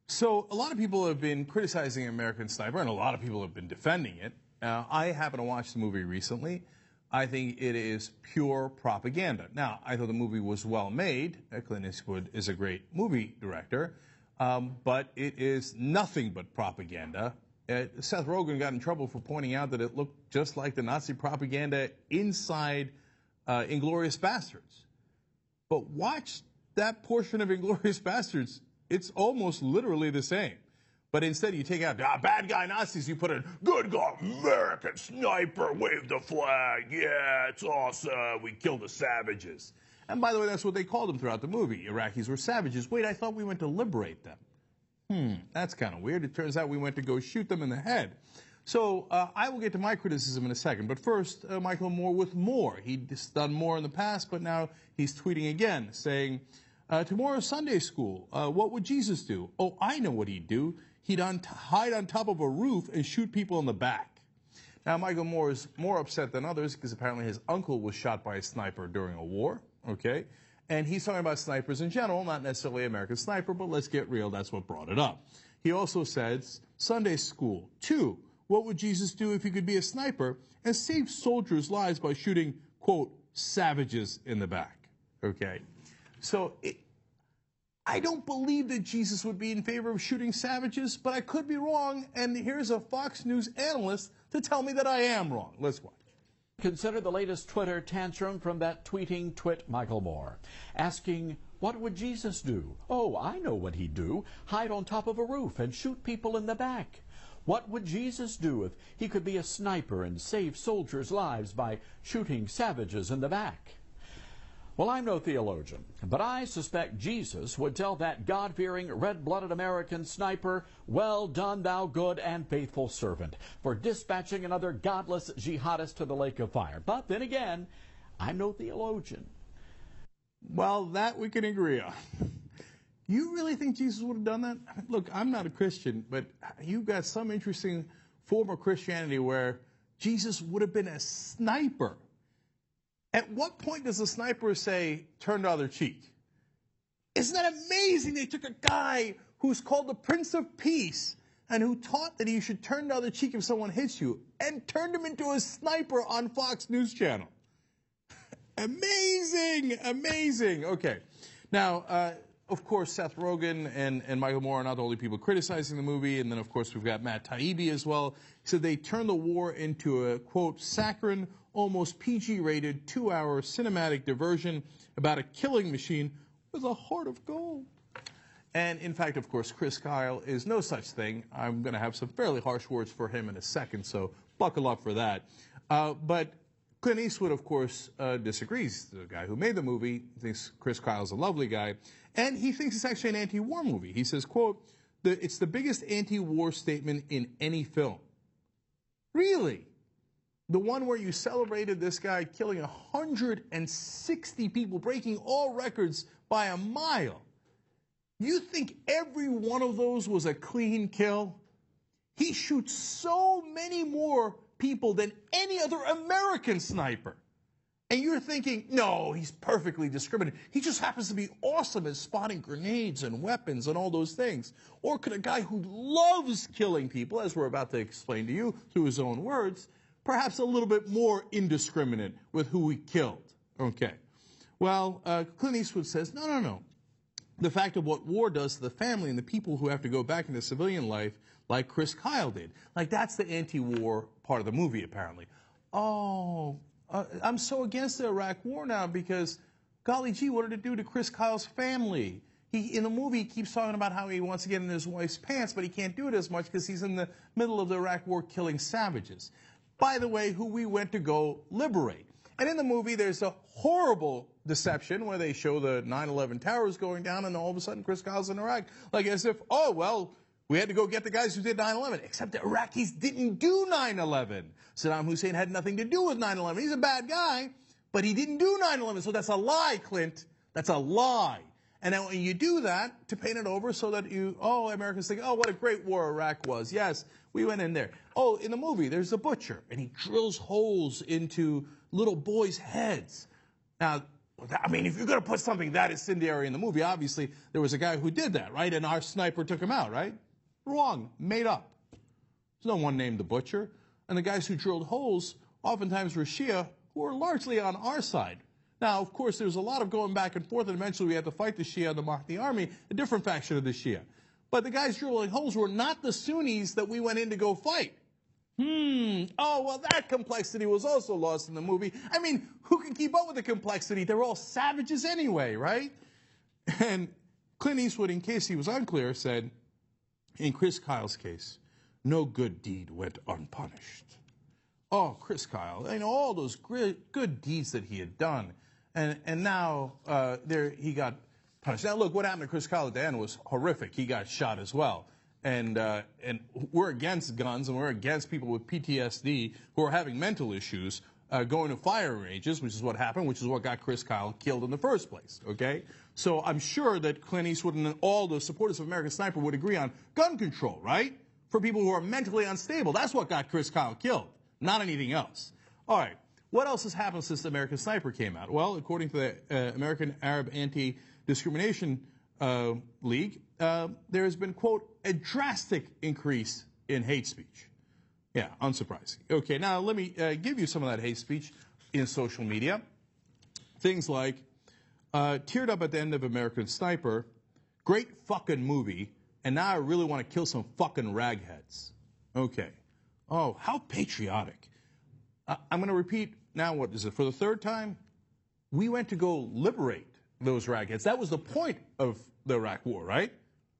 So a lot of people have been criticizing American Sniper, and a lot of people have been defending it. I happen to watch the movie recently. I think it is pure propaganda. Now, I thought the movie was well made. Clint Eastwood is a great movie director, but it is nothing but propaganda. Seth Rogen got in trouble for pointing out that it looked just like the Nazi propaganda inside Inglourious Basterds. But watch that portion of Inglourious Basterds. It's almost literally the same. But instead you take out bad guy Nazis, you put in good guy American sniper, wave the flag, yeah, it's awesome, we killed the savages. And by the way, that's what they called them throughout the movie. Iraqis were savages. Wait, I thought we went to liberate them. That's kind of weird. It turns out we went to go shoot them in the head. So I will get to my criticism in a second. But first, Michael Moore with more. He's done more in the past, but now he's tweeting again, saying, tomorrow's Sunday school. What would Jesus do? Oh, I know what he'd do. He'd hide on top of a roof and shoot people in the back. Now, Michael Moore is more upset than others because apparently his uncle was shot by a sniper during a war, okay? And he's talking about snipers in general, not necessarily American Sniper, but let's get real, that's what brought it up. He also says, Sunday school. 2, what would Jesus do if he could be a sniper and save soldiers' lives by shooting, quote, savages in the back, okay? So I don't believe that Jesus would be in favor of shooting savages, but I could be wrong, and here's a Fox News analyst to tell me that I am wrong. Let's watch. Consider the latest Twitter tantrum from that tweeting twit Michael Moore, asking, what would Jesus do? Oh, I know what he'd do. Hide on top of a roof and shoot people in the back. What would Jesus do if he could be a sniper and save soldiers' lives by shooting savages in the back? Well, I'm no theologian, but I suspect Jesus would tell that God-fearing, red-blooded American sniper, well done, thou good and faithful servant, for dispatching another godless jihadist to the lake of fire. But then again, I'm no theologian. Well, that we can agree on. You really think Jesus would have done that? Look, I'm not a Christian, but you've got some interesting form of Christianity where Jesus would have been a sniper. At what point does the sniper say, turn the other cheek? Isn't that amazing? They took a guy who's called the Prince of Peace and who taught that you should turn the other cheek if someone hits you and turned him into a sniper on Fox News Channel. Amazing, amazing. Okay. Now, of course, Seth Rogen and Michael Moore are not the only people criticizing the movie. And then, of course, we've got Matt Taibbi as well. He said they turned the war into a, quote, saccharine, almost PG-rated 2-hour cinematic diversion about a killing machine with a heart of gold. And, in fact, of course, Chris Kyle is no such thing. I'm going to have some fairly harsh words for him in a second, so buckle up for that. But Clint Eastwood, of course, disagrees. The guy who made the movie thinks Chris Kyle's a lovely guy, and he thinks it's actually an anti-war movie. He says, quote, it's the biggest anti-war statement in any film. Really? The one where you celebrated this guy killing 160 people, breaking all records by a mile. You think every one of those was a clean kill? He shoots so many more people than any other American sniper. And you're thinking, no, he's perfectly discriminating. He just happens to be awesome at spotting grenades and weapons and all those things. Or could a guy who loves killing people, as we're about to explain to you through his own words, perhaps a little bit more indiscriminate with who he killed? Okay. Well, Clint Eastwood says, no. The fact of what war does to the family and the people who have to go back into civilian life, like Chris Kyle did. Like, that's the anti-war part of the movie, apparently. Oh, I'm so against the Iraq war now because, golly gee, what did it do to Chris Kyle's family? In the movie, he keeps talking about how he wants to get in his wife's pants, but he can't do it as much because he's in the middle of the Iraq war killing savages. By the way, who we went to go liberate. And in the movie, there's a horrible deception where they show the 9/11 towers going down, and all of a sudden Chris Kyle's in Iraq. Like as if, oh, well, we had to go get the guys who did 9/11. Except the Iraqis didn't do 9/11. Saddam Hussein had nothing to do with 9/11. He's a bad guy, but he didn't do 9/11. So that's a lie, Clint. That's a lie. And then when you do that, to paint it over so that Americans think, oh, what a great war Iraq was. Yes, we went in there. Oh, in the movie, there's a butcher, and he drills holes into little boys' heads. Now, I mean, if you're going to put something that incendiary in the movie, obviously there was a guy who did that, right? And our sniper took him out, right? Wrong. Made up. There's no one named the Butcher. And the guys who drilled holes oftentimes were Shia, who were largely on our side. Now, of course, there's a lot of going back and forth, and eventually we had to fight the Shia and the Mahdi army, a different faction of the Shia. But the guys drilling holes were not the Sunnis that we went in to go fight. Oh, well, that complexity was also lost in the movie. I mean, who can keep up with the complexity? They're all savages anyway, right? And Clint Eastwood, in case he was unclear, said, in Chris Kyle's case, no good deed went unpunished. Oh, Chris Kyle, you know, all those good deeds that he had done. And now he got punished. Now, look, what happened to Chris Kyle at the end was horrific. He got shot as well. And we're against guns, and we're against people with PTSD who are having mental issues going to fire ranges, which is what happened, which is what got Chris Kyle killed in the first place, okay? So I'm sure that Clint Eastwood and all the supporters of American Sniper would agree on gun control, right? For people who are mentally unstable. That's what got Chris Kyle killed, not anything else. All right, what else has happened since the American Sniper came out? Well, according to the American Arab Anti-Discrimination League, there has been, quote, a drastic increase in hate speech. Yeah, unsurprising. Okay, now let me give you some of that hate speech in social media. Things like, teared up at the end of American Sniper, great fucking movie, and now I really want to kill some fucking ragheads. Okay. Oh, how patriotic. I'm going to repeat now, what is it, for the third time? We went to go liberate those ragheads. That was the point of the Iraq War, right?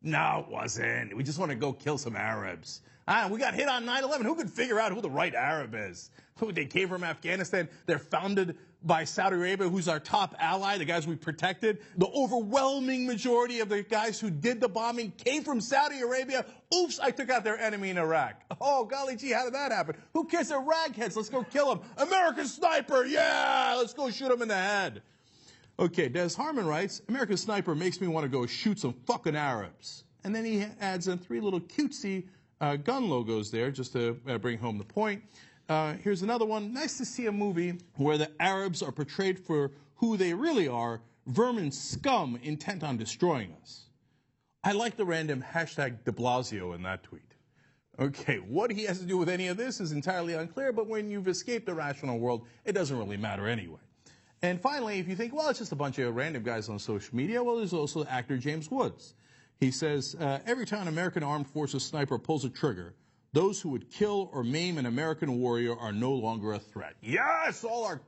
No, it wasn't. We just want to go kill some Arabs. We got hit on 9/11. Who could figure out who the right Arab is? They came from Afghanistan. They're founded by Saudi Arabia, who's our top ally, the guys we protected. The overwhelming majority of the guys who did the bombing came from Saudi Arabia. Oops, I took out their enemy in Iraq. Oh, golly gee, how did that happen? Who cares? They're ragheads. Let's go kill them. American Sniper, yeah! Let's go shoot them in the head. Okay, Des Harmon writes, American Sniper makes me want to go shoot some fucking Arabs. And then he adds in 3 little cutesy gun logos there just to bring home the point. Here's another one. Nice to see a movie where the Arabs are portrayed for who they really are, vermin scum intent on destroying us. I like the random hashtag de Blasio in that tweet. Okay, what he has to do with any of this is entirely unclear, but when you've escaped the rational world, it doesn't really matter anyway. And finally, if you think, well, it's just a bunch of random guys on social media, well, there's also actor James Woods. He says, every time an American armed forces sniper pulls a trigger, those who would kill or maim an American warrior are no longer a threat. Yes, all our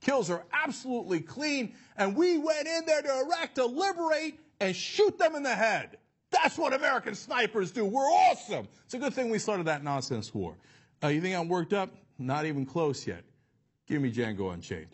kills are absolutely clean, and we went in there to Iraq to liberate and shoot them in the head. That's what American snipers do. We're awesome. It's a good thing we started that nonsense war. You think I'm worked up? Not even close yet. Give me Django Unchained.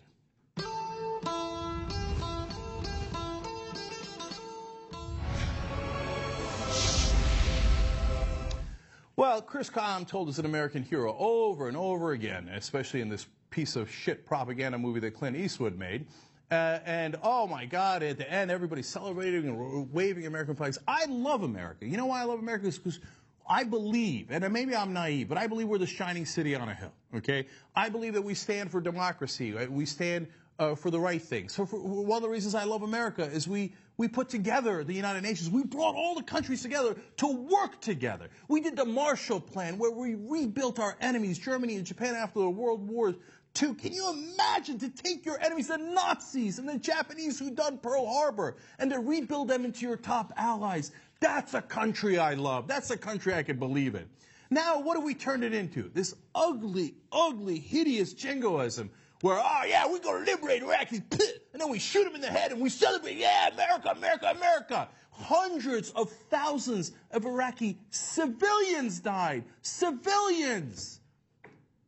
Well, Chris Kyle, I'm told, is an American hero over and over again, especially in this piece of shit propaganda movie that Clint Eastwood made. And, oh, my God, at the end, everybody's celebrating and waving American flags. I love America. You know why I love America? It's because I believe, and maybe I'm naive, but I believe we're the shining city on a hill, okay? I believe that we stand for democracy. Right? We stand for the right things. So one of the reasons I love America is we put together the United Nations. We brought all the countries together to work together. We did the Marshall Plan where we rebuilt our enemies, Germany and Japan, after the World War II. Can you imagine to take your enemies, the Nazis and the Japanese who done Pearl Harbor, and to rebuild them into your top allies? That's a country I love. That's a country I can believe in. Now, what have we turned it into? This ugly, ugly, hideous jingoism where, oh, yeah, we're going to liberate Iraqis, and then we shoot them in the head and we celebrate, yeah, America, America, America. Hundreds of thousands of Iraqi civilians died. Civilians.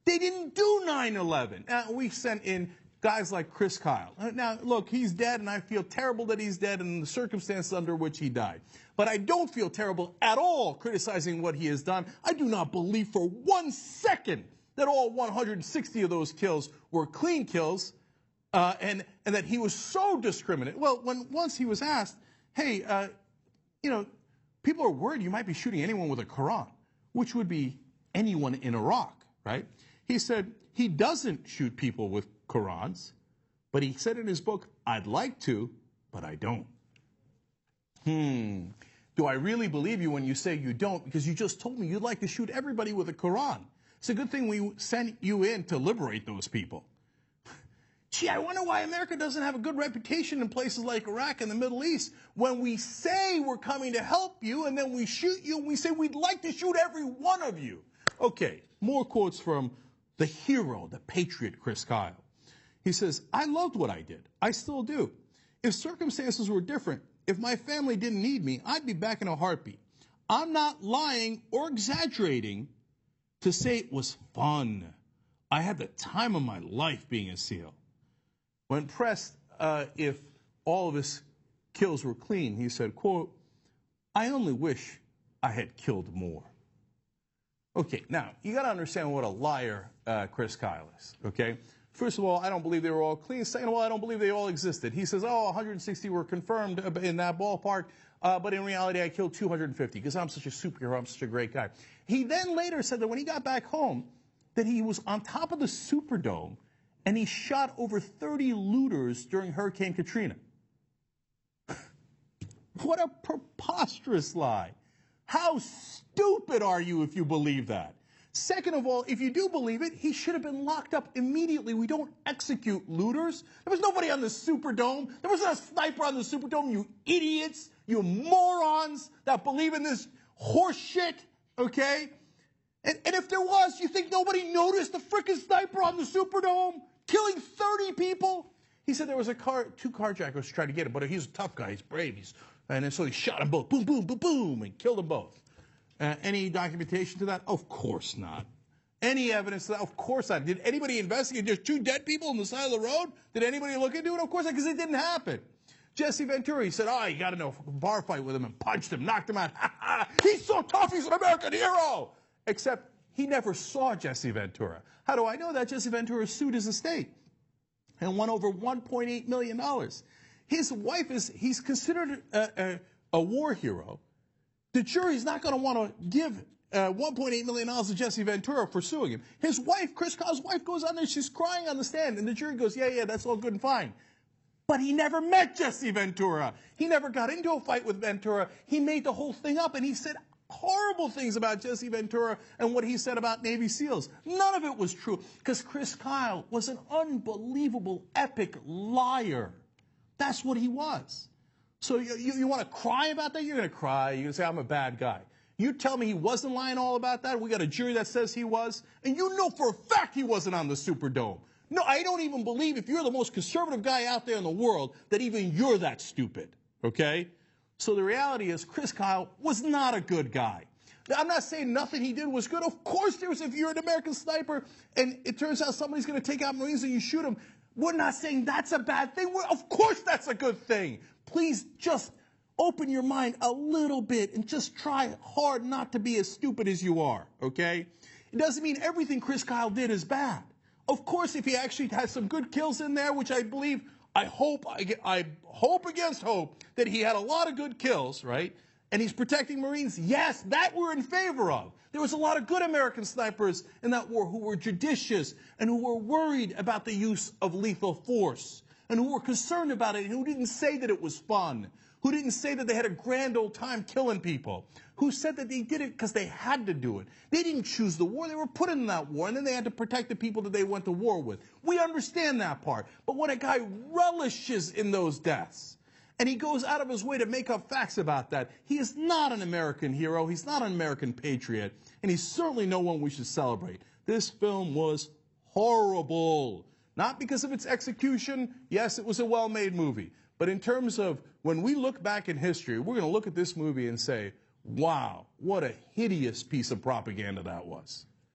They didn't do 9/11. We sent in guys like Chris Kyle. Now, look, he's dead, and I feel terrible that he's dead and the circumstances under which he died. But I don't feel terrible at all criticizing what he has done. I do not believe for 1 second that all 160 of those kills were clean kills, and that he was so discriminate. Well, once he was asked, hey, you know, people are worried you might be shooting anyone with a Quran, which would be anyone in Iraq, right? He said he doesn't shoot people with Qurans, But he said in his book, I'd like to, but I don't. Do I really believe you when you say you don't? Because you just told me you'd like to shoot everybody with a Quran. It's a good thing we sent you in to liberate those people. Gee, I wonder why America doesn't have a good reputation in places like Iraq and the Middle East when we say we're coming to help you and then we shoot you and we say we'd like to shoot every one of you. Okay, more quotes from the hero, the patriot, Chris Kyle. He says, I loved what I did. I still do. If circumstances were different, if my family didn't need me, I'd be back in a heartbeat. I'm not lying or exaggerating to say it was fun. I had the time of my life being a SEAL. When pressed if all of his kills were clean, he said, quote, I only wish I had killed more. Okay, now, you got to understand what a liar Chris Kyle is, okay? First of all, I don't believe they were all clean. Second of all, I don't believe they all existed. He says, 160 were confirmed in that ballpark, but in reality, I killed 250 because I'm such a superhero, I'm such a great guy. He then later said that when he got back home, that he was on top of the Superdome and he shot over 30 looters during Hurricane Katrina. What a preposterous lie. How stupid are you if you believe that? Second of all, if you do believe it, he should have been locked up immediately. We don't execute looters. There was nobody on the Superdome. There wasn't a sniper on the Superdome, you idiots, you morons that believe in this horse shit, okay? And if there was, you think nobody noticed the frickin' sniper on the Superdome killing 30 people? He said there was two carjackers trying to get him, but he's a tough guy, he's brave, and so he shot them both, boom, boom, boom, boom, and killed them both. Any documentation to that? Of course not. Any evidence to that? Of course not. Did anybody investigate? There's 2 dead people on the side of the road? Did anybody look into it? Of course not, because it didn't happen. Jesse Ventura, he said, you got to know, bar fight with him and punched him, knocked him out. He's so tough, he's an American hero. Except he never saw Jesse Ventura. How do I know that? Jesse Ventura sued his estate and won over $1.8 million. His wife he's considered a war hero. The jury's not going to want to give $1.8 million to Jesse Ventura for suing him. His wife, Chris Kyle's wife, goes on there, she's crying on the stand, and the jury goes, yeah, that's all good and fine. But he never met Jesse Ventura. He never got into a fight with Ventura. He made the whole thing up, and he said horrible things about Jesse Ventura and what he said about Navy SEALs. None of it was true, because Chris Kyle was an unbelievable, epic liar. That's what he was. So you want to cry about that? You're going to cry. You're going to say, I'm a bad guy. You tell me he wasn't lying all about that. We got a jury that says he was. And you know for a fact he wasn't on the Superdome. No, I don't even believe if you're the most conservative guy out there in the world that even you're that stupid. Okay? So the reality is Chris Kyle was not a good guy. Now, I'm not saying nothing he did was good. Of course there was. If you're an American sniper and it turns out somebody's going to take out Marines and you shoot them, we're not saying that's a bad thing. Of course that's a good thing. Please just open your mind a little bit and just try hard not to be as stupid as you are, okay? It doesn't mean everything Chris Kyle did is bad. Of course, if he actually has some good kills in there, which I believe, I hope against hope that he had a lot of good kills, right? And he's protecting Marines. Yes, that we're in favor of. There was a lot of good American snipers in that war who were judicious and who were worried about the use of lethal force, and who were concerned about it, and who didn't say that it was fun, who didn't say that they had a grand old time killing people, who said that they did it because they had to do it. They didn't choose the war. They were put in that war, and then they had to protect the people that they went to war with. We understand that part. But when a guy relishes in those deaths, and he goes out of his way to make up facts about that, he is not an American hero. He's not an American patriot, and he's certainly no one we should celebrate. This film was horrible. Not because of its execution. Yes, it was a well-made movie. But in terms of when we look back in history, we're going to look at this movie and say, wow, what a hideous piece of propaganda that was.